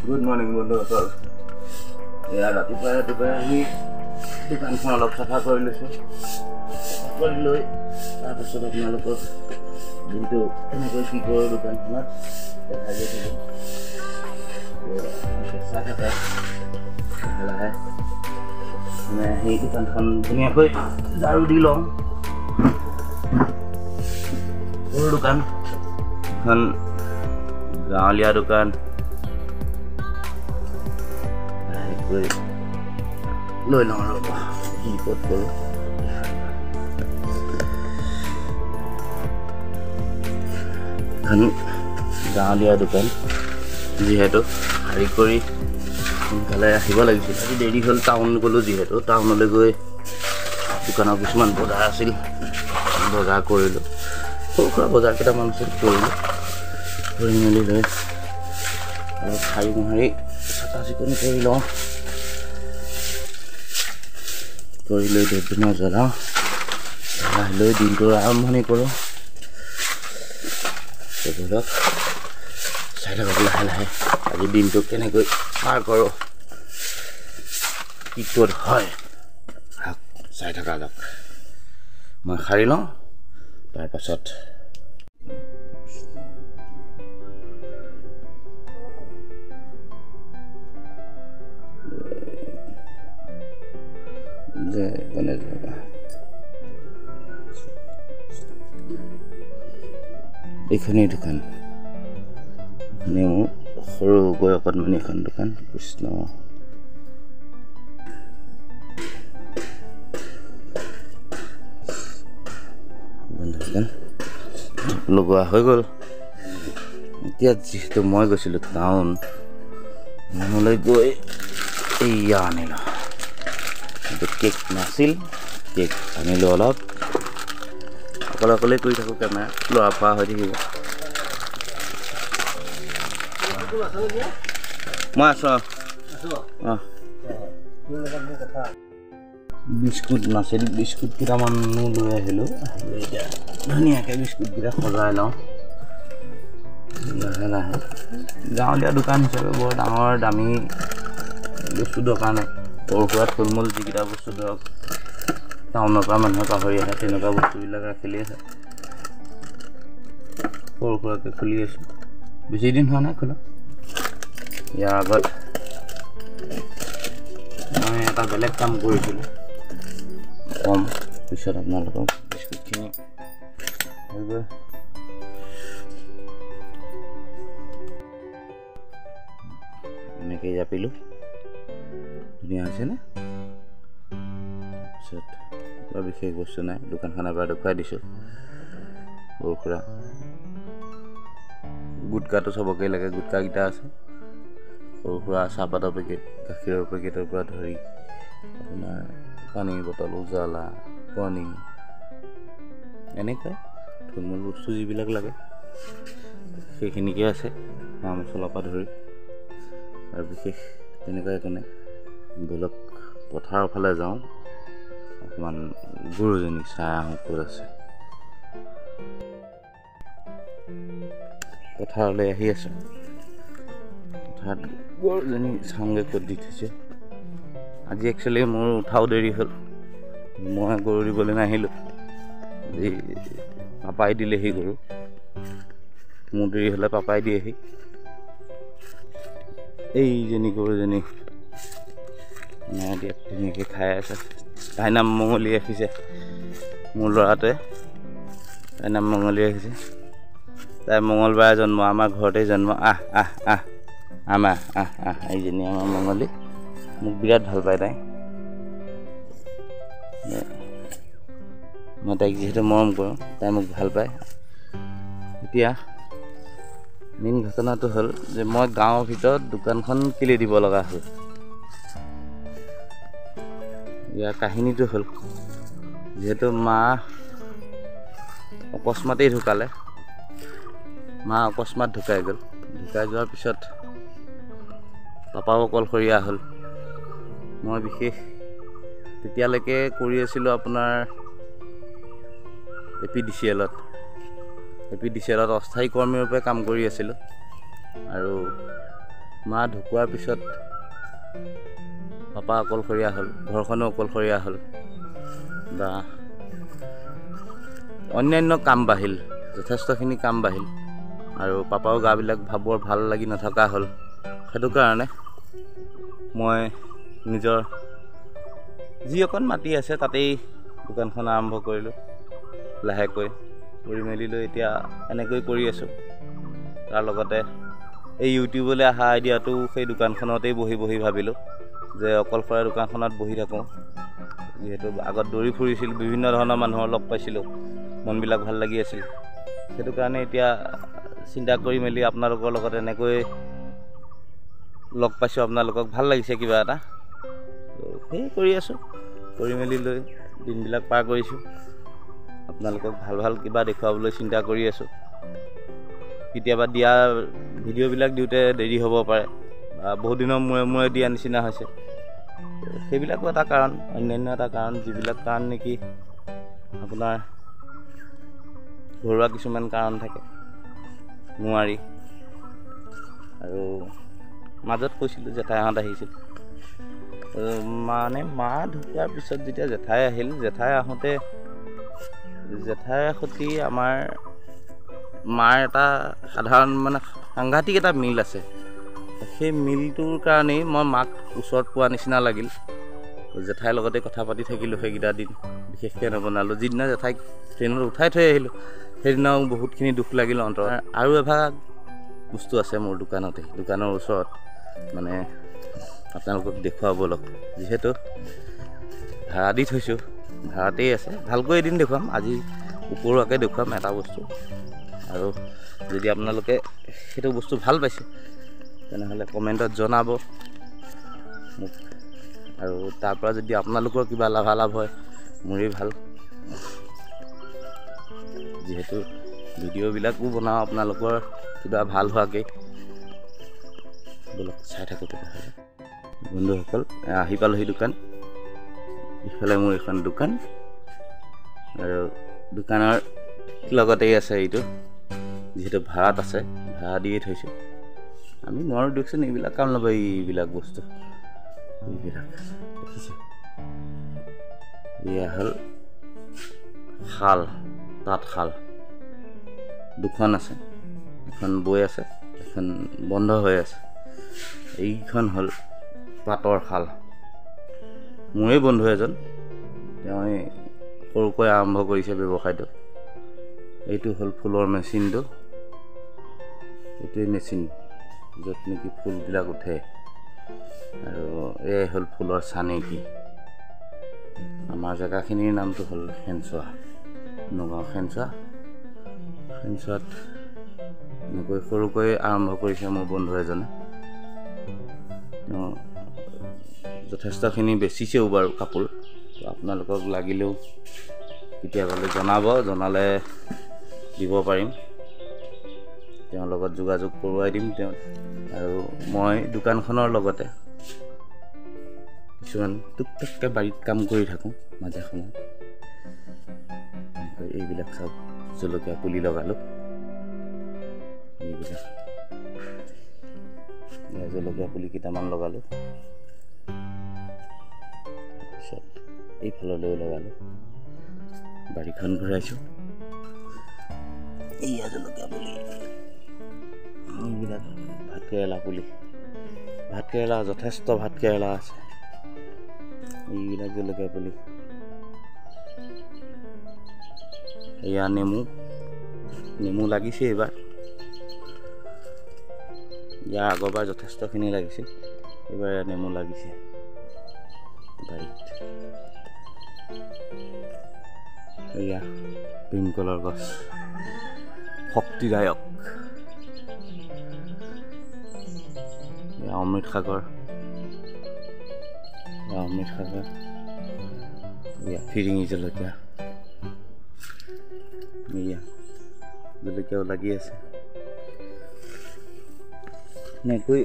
Good morning বন্ধুসকল। এয়া ৰাতিপুৱাই আহি দোকানখন অলপ চাফা কৰি লৈছোঁ। চাফা কৰি লৈ তাৰপাছত আপোনালোকক দিনটো কেনেকৈ কি কৰোঁ দোকানখনত দেখাই গৈ থাকিম। চাহ থাকে লাহে লাহে মানে সেই দোকানখন ধুনীয়াকৈ ঝাৰু দি লওঁ। সৰু দোকান এখন গাঁৱলীয়া দোকান লৈ লওঁ আৰু কি ক'ত কৰোঁ। এখন গাঁৱলীয়া দোকান যিহেতু শাৰী কৰি সোনকালে আহিব লাগিছিল। আজি দেৰি হ'ল, টাউন গ'লোঁ যিহেতু টাউনলৈ গৈ দোকানৰ কিছুমান বজাৰ আছিল, বজাৰ কৰিলোঁ। সৰু সুৰা বজাৰ কেইটামান আছিল কৰিলোঁ, কৰি মেলি লৈ অলপ শাৰী মোহাৰি চাফা চিকুণ কৰি লওঁ। কৰি লৈ ধূপ ধূনা জ্বলাওঁ, জ্বলাই লৈ দিনটোৰ আৰম্ভণি কৰোঁ। সেইবোৰক চাই থাকক লাহে লাহে আজি দিনটো কেনেকৈ পাৰ কৰোঁ, কি ক'ত হয় চাই থকা যাওক। মই সাৰি লওঁ, তাৰপাছত এইখনেই দোকান, মোৰ সৰু গৈ অকণমানি এখন দোকান। কৃষ্ণ লগোৱা হৈ গ'ল। এতিয়া যিহেতু মই গৈছিলোঁ টাউনলৈ গৈ এয়া আনিলোঁ। কেক নাছিল, কেক আনিলোঁ অলপ। অকলে কৰি থাকোঁ, কেমেৰা ল'ৰা ফোৱা হৈ থাকিব। মই আছোঁ অঁ। বিস্কুট নাছিল, বিস্কুট কেইটামানো লৈ আহিলোঁ। এতিয়া ধুনীয়াকৈ বিস্কুটকেইটা সজাই লওঁ লাহে লাহে। গাঁৱলীয়া দোকান হিচাপে বৰ ডাঙৰ দামী বস্তু দৰকাৰ নাই। সৰু সুৰা থুল মূল যিকেইটা বস্তু ধৰক টাউনৰ পৰা মানুহে পাহৰি আহে তেনেকুৱা বস্তুবিলাক ৰাখিলেই হয়। সৰু সুৰাকৈ খুলি আছোঁ, বেছি দিন হোৱা নাই খোলা। ইয়াৰ আগত মই এটা বেলেগ কাম কৰিছিলোঁ, কম পিছত আপোনালোকক বিস্কুটখিনি হৈ গৈ এনেকৈ জাপিলোঁ। ধুনীয়া হৈছেনে? তাৰপিছত বৰ বিশেষ বস্তু নাই, দোকানখন এবাৰ দেখুৱাই দিছোঁ। সৰু সুৰা গুটকাটো চবকেই লাগে, গুটকাকেইটা আছে। সৰু সুৰা চাহপাতৰ পেকেট, গাখীৰৰ পেকেটৰ পৰা ধৰি আপোনাৰ পানীৰ বটল, উজালা, কণী, এনেকুৱাই থুলমূল বস্তু যিবিলাক লাগে সেইখিনিকে আছে। মা মছলাৰ পৰা ধৰি আৰু বিশেষ তেনেকুৱা একো নাই। ধৰক পথাৰৰ ফালে যাওঁ, অকণমান গৰুজনী চাই আহোঁ ক'ত আছে। পথাৰলৈ আহি আছোঁ, পথাৰত গৰুজনী চাওঁগৈ ক'ত দি থৈছে। আজি একচুৱেলি মোৰ উঠাও দেৰি হ'ল, মই গৰু দিবলৈ নাহিলোঁ। আজি পাপাই দিলেহি গৰু, মোৰ দেৰি হ'লে পাপাই দিয়েহি। এইজনী গৰুজনী ধুনীয়াকৈ খাই আছে। তাইৰ নাম মঙলী ৰাখিছে মোৰ ল'ৰাটোৱে, তাইৰ নাম মঙলী ৰাখিছে। তাই মঙলবাৰে জন্ম, আমাৰ ঘৰতে জন্ম। এইজনী আমাৰ মঙলী, মোক বিৰাট ভাল পায় তাই। মই তাইক যিহেতু মৰম কৰোঁ, তাই মোক ভাল পায়। এতিয়া মেইন ঘটনাটো হ'ল যে মই গাঁৱৰ ভিতৰত দোকানখন কেলৈ দিব লগা হ'ল। ইয়াৰ কাহিনীটো হ'ল, যিহেতু মা অকস্মাতেই ঢুকালে। মা অকস্মাত ঢুকাই গ'ল। ঢুকাই যোৱাৰ পিছত পাপাও অকলশৰীয়া হ'ল। মই বিশেষ তেতিয়ালৈকে কৰি আছিলোঁ আপোনাৰ APDCL-ত অস্থায়ী কৰ্মীৰূপে কাম কৰি আছিলোঁ। আৰু মা ঢুকোৱাৰ পিছত পাপা অকলশৰীয়া হ'ল, ঘৰখনো অকলশৰীয়া হ'ল, বা অন্যান্য কাম বাঢ়িল, যথেষ্টখিনি কাম বাঢ়িল, আৰু পাপাও গাবিলাক বৰ ভাল লাগি নথকা হ'ল। সেইটো কাৰণে মই নিজৰ যি অকণ মাটি আছে তাতেই দোকানখন আৰম্ভ কৰিলোঁ লাহেকৈ, কৰি মেলি লৈ এতিয়া এনেকৈ কৰি আছোঁ। তাৰ লগতে এই ইউটিউবলৈ অহা আইডিয়াটো সেই দোকানখনতেই বহি ভাবিলোঁ যে অকলশৰে দোকানখনত বহি থাকোঁ। যিহেতু আগত দৌৰি ফুৰিছিলোঁ, বিভিন্ন ধৰণৰ মানুহৰ লগ পাইছিলোঁ, মনবিলাক ভাল লাগি আছিল। সেইটো কাৰণে এতিয়া চিন্তা কৰি মেলি আপোনালোকৰ লগত এনেকৈ লগ পাইছোঁ, আপোনালোকক ভাল লাগিছে কিবা এটা, সেই কৰি আছোঁ। কৰি মেলি লৈ দিনবিলাক পাৰ কৰিছোঁ। আপোনালোকক ভাল কিবা দেখুৱাবলৈ চিন্তা কৰি আছোঁ। কেতিয়াবা দিয়া ভিডিঅ'বিলাক দিওঁতে দেৰি হ'ব পাৰে, বা বহুত দিনৰ মূৰে দিয়া নিচিনা হৈছে। সেইবিলাকো এটা কাৰণ, অন্যান্য এটা কাৰণ, যিবিলাক কাৰণ নেকি আপোনাৰ ঘৰুৱা কিছুমান কাৰণ থাকে, নোৱাৰি। আৰু মাজত কৈছিলোঁ জেঠাইহঁত আহিছিল, মানে মা ঢুকোৱাৰ পিছত যেতিয়া জেঠাই আহিল, জেঠাই আহোঁতে জেঠাইৰ সৈতে আমাৰ মাৰ এটা সাধাৰণ মানে সাংঘাতিক এটা মিল আছে। সেই মিলটোৰ কাৰণেই মই মাক ওচৰত পোৱা নিচিনা লাগিল। জেঠাইৰ লগতে কথা পাতি থাকিলোঁ সেইকেইটা দিন, বিশেষকৈ নবনালোঁ। যিদিনা জেঠাইক ট্ৰেইনত উঠাই থৈ আহিলোঁ সেইদিনাও বহুতখিনি দুখ লাগিল অন্তৰত। আৰু এভাগ বস্তু আছে মোৰ দোকানতে, দোকানৰ ওচৰত, মানে আপোনালোকক দেখুৱাবলৈ, যিহেতু ভাড়া দি থৈছোঁ, ভাড়াতেই আছে। ভালকৈ এদিন দেখুৱাম, আজি উপৰুৱাকৈ দেখুৱাম এটা বস্তু। আৰু যদি আপোনালোকে সেইটো বস্তু ভাল পাইছে তেনেহ'লে কমেণ্টত জনাব মোক, আৰু তাৰ পৰা যদি আপোনালোকৰ কিবা লাভালাভ হয় মোৰেই ভাল। যিহেতু ভিডিঅ'বিলাকো বনাওঁ আপোনালোকৰ কিবা ভাল হোৱাকৈ, বলক চাই থাকোঁ তেতিয়াহ'লে। বন্ধুসকল, আহি পালোহি দোকান। ইফালে মোৰ এখন দোকান, আৰু দোকানৰ লগতেই আছে এইটো, যিহেতু ভাড়াত আছে, ভাড়া দিয়ে থৈছোঁ। আমি নোৱাৰোঁ দিয়কচোন এইবিলাক কাম ল'ব, এইবিলাক বস্তু, এইবিলাক দেখিছোঁ। এয়া হ'ল শাল, তাঁতশাল দুখন আছে, এখন বৈ আছে, এখন বন্ধ হৈ আছে। এইখন হ'ল পাটৰ শাল। মোৰেই বন্ধু এজন, তেওঁ সৰুকৈ আৰম্ভ কৰিছে ব্যৱসায়টো। এইটো হ'ল ফুলৰ মেচিনটো, এইটোৱেই মেচিন য'ত নেকি ফুলবিলাক উঠে, আৰু এয়াই হ'ল ফুলৰ চানেকি। আমাৰ জেগাখিনিৰ নামটো হ'ল খেনচোৱা, নগাঁও খেনচোৱা। খেনচোৱাত এনেকৈ সৰুকৈ আৰম্ভ কৰিছে মোৰ বন্ধু এজনে। তেওঁ যথেষ্টখিনি বেচিছেও বাৰু কাপোৰ। আপোনালোকক লাগিলেও কেতিয়াবালৈ জনাব, জনালে দিব পাৰিম, তেওঁৰ লগত যোগাযোগ কৰোৱাই দিম তেওঁ। আৰু মই দোকানখনৰ লগতে কিছুমান টুকটাককৈ বাৰীত কাম কৰি থাকোঁ মাজে সময়ে। এইবিলাক চব জলকীয়া পুলি লগালোঁ, এইবিলাক জলকীয়া পুলি কেইটামান লগালোঁ, তাৰপিছত এইফাললৈও লগালোঁ, বাৰীখন ঘূৰাইছোঁ। এয়া জলকীয়া পুলি, এইবিলাক ভাতকেৰেলা পুলি, ভাতকেৰেলা যথেষ্ট ভাতকেৰেলা আছে। এইবিলাক জলকীয়া পুলি, এয়া নেমু লাগিছে এইবাৰ। ইয়াৰ আগৰবাৰ যথেষ্টখিনি লাগিছিল, এইবাৰ নেমু লাগিছে বাৰীত। এয়া ভীমকলৰ গছ, শক্তিদায়ক। এয়া অমৃত সাগৰ, এয়া ফিৰিঙি জলকীয়া, এয়া জলকীয়াও লাগি আছে। এনেকৈ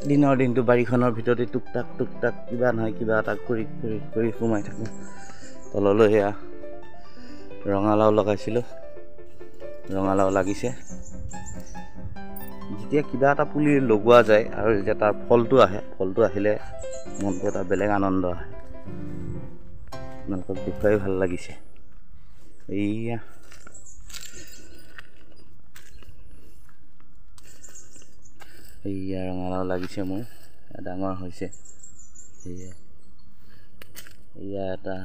দিনৰ দিনটো বাৰীখনৰ ভিতৰতে টুকটাক কিবা নহয় কিবা এটা কৰি সোমাই থাকোঁ। তললৈ এয়া ৰঙালাও লগাইছিলোঁ, ৰঙালাও লাগিছে। যেতিয়া কিবা এটা পুলি লগোৱা যায় আৰু যেতিয়া তাৰ ফলটো আহে, ফলটো আহিলে মনটো এটা বেলেগ আনন্দ আহে। আপোনালোকক দেখুৱাই ভাল লাগিছে। এইয়া ৰঙালাও লাগিছে মোৰ, ডাঙৰ হৈছে। এয়া এটা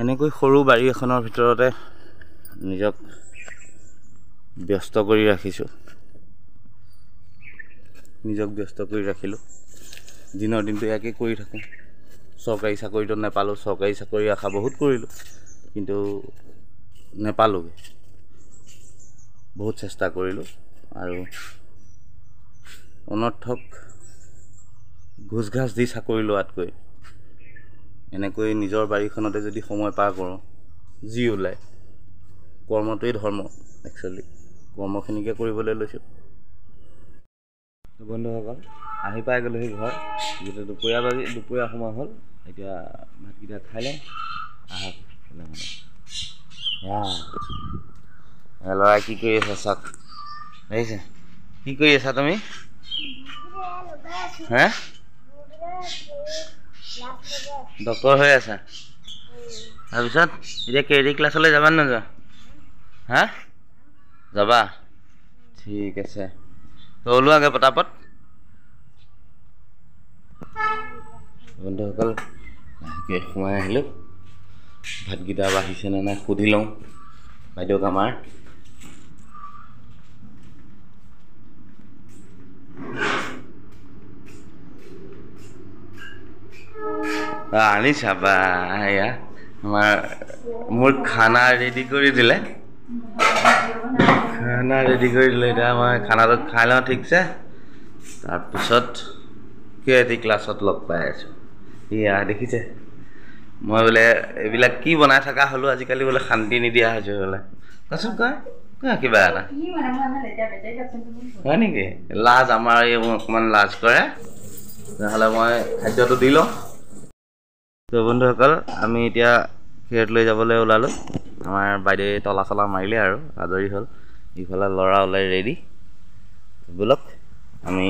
এনেকৈ সৰু বাৰী এখনৰ ভিতৰতে নিজক ব্যস্ত কৰি ৰাখিলোঁ। দিনৰ দিনটো ইয়াকে কৰি থাকোঁ। চৰকাৰী চাকৰিটো নাপালোঁ, চৰকাৰী চাকৰি আশা বহুত কৰিলোঁ কিন্তু নাপালোঁগৈ। বহুত চেষ্টা কৰিলোঁ আৰু অনৰ্থক ঘোচ ঘাচ দি চাকৰি লোৱাতকৈ এনেকৈ নিজৰ বাৰীখনতে যদি সময় পাৰ কৰোঁ, যি ওলায়, কৰ্মটোৱেই ধৰ্ম। একচুৱেলি কৰ্মখিনিকে কৰিবলৈ লৈছোঁ। বন্ধুসকল, আহি পাই গ'লোহি ঘৰ। যিহেতু দুপৰীয়া সময় হ'ল, এতিয়া ভাতকেইটা খাই লওঁ। আহক ল'ৰাই কি কৰি আছা চাওক, দেখিছে? কি কৰি আছা তুমি? হে, ডক্তৰ হৈ আছা? তাৰপিছত এতিয়া কেৰি ক্লাছলৈ যাবা নাযোৱা? হা, যাবা? ঠিক আছে, তো ওলোৱাগৈ পটাপট। বন্ধুসকল, সোমাই আহিলোঁ। ভাতকেইটা বাঢ়িছেনে নাই সুধি লওঁ বাইদেউক আমাৰ। আনিছা বা, এয়া মোৰ খানা ৰেডি কৰি দিলে। এতিয়া মই খানাটো খাই লওঁ ঠিকছে, তাৰপিছত কেৰাটী ক্লাছত লগ পাই আছোঁ। এয়া দেখিছে, মই বোলে এইবিলাক কি বনাই থকা হ'লোঁ আজিকালি, বোলে শান্তি নিদিয়া হৈছোঁ বোলে। কোৱাচোন, কোৱা কিবা এটা। হয় নেকি? লাজ, আমাৰ এই অকণমান লাজ কৰে। তেনেহ'লে মই খাদ্যটো দি লওঁ। তো বন্ধুসকল, আমি এতিয়া কেৰেট লৈ যাবলৈ ওলালোঁ। আমাৰ বাইদেৱে তলা চলা মাৰিলে আৰু আজৰি হ'ল। ইফালে ল'ৰা ওলাই ৰেডি। ব'লক, আমি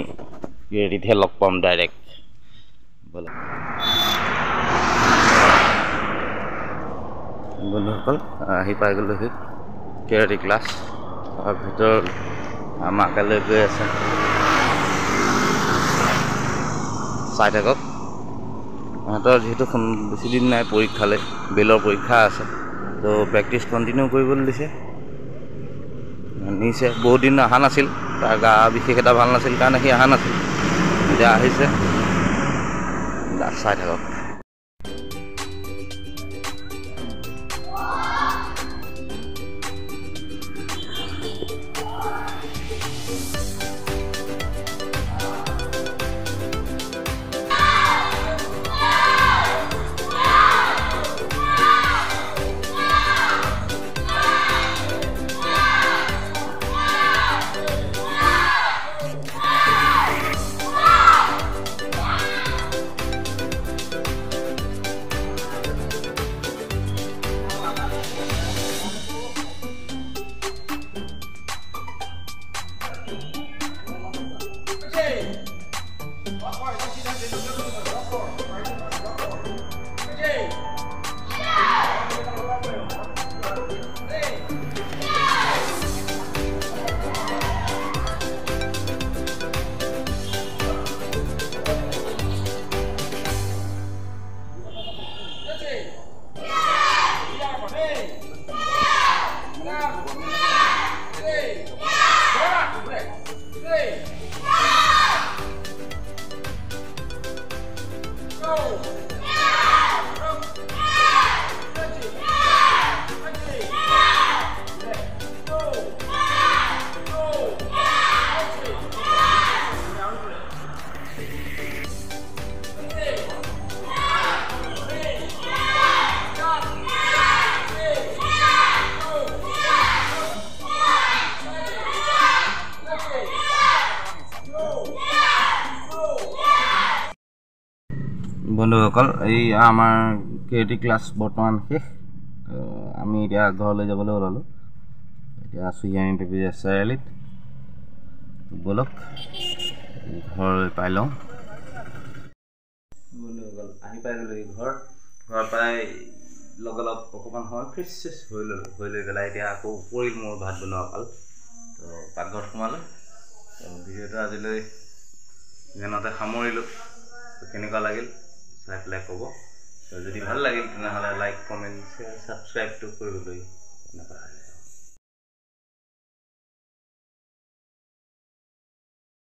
কেৰেটীতহে লগ পাম ডাইৰেক্ট। ব'লক বন্ধুসকল, আহি পাই গ'লোহি কেৰাটী ক্লাছ। ভিতৰত আমাকে লৈ গৈ আছে, চাই থাকক। সিহঁতৰ যিহেতু বেছি দিন নাই পৰীক্ষালৈ, বেলৰ পৰীক্ষা আছে, তো প্ৰেক্টিচ কণ্টিনিউ কৰিবলৈ দিছে। বহুত দিন অহা নাছিল, তাৰ গা বিশেষ এটা ভাল নাছিল কাৰণে সি অহা নাছিল। এতিয়া আহিছে, চাই থাকক। বন্ধুসকল এই আমাৰ কেটি ক্লাছ বৰ্তমান শেষ আমি এতিয়া ঘৰলৈ যাবলৈ ওলালোঁ এতিয়া আছোঁহি আমি বেবেজীয়া চাৰিআলিত বলক ঘৰলৈ পাই লওঁ বন্ধুসকল আহি পাই গ'লোঁ ঘৰ পাই লগালগ অকণমান সময় ফ্ৰেছ হৈ লৈ পেলাই এতিয়া আকৌ পৰিল মোৰ ভাত বনোৱা কাল তো পাকঘৰত সোমালোঁ ভিডিঅ'টো আজিলৈ যেনতে সামৰিলোঁ কেনেকুৱা লাগিল চাই পেলাই ক'ব যদি ভাল লাগিল তেনেহ'লে লাইক কমেণ্ট শ্বেয়াৰ ছাবস্ক্ৰাইবটো কৰিবলৈ নাপাহৰিব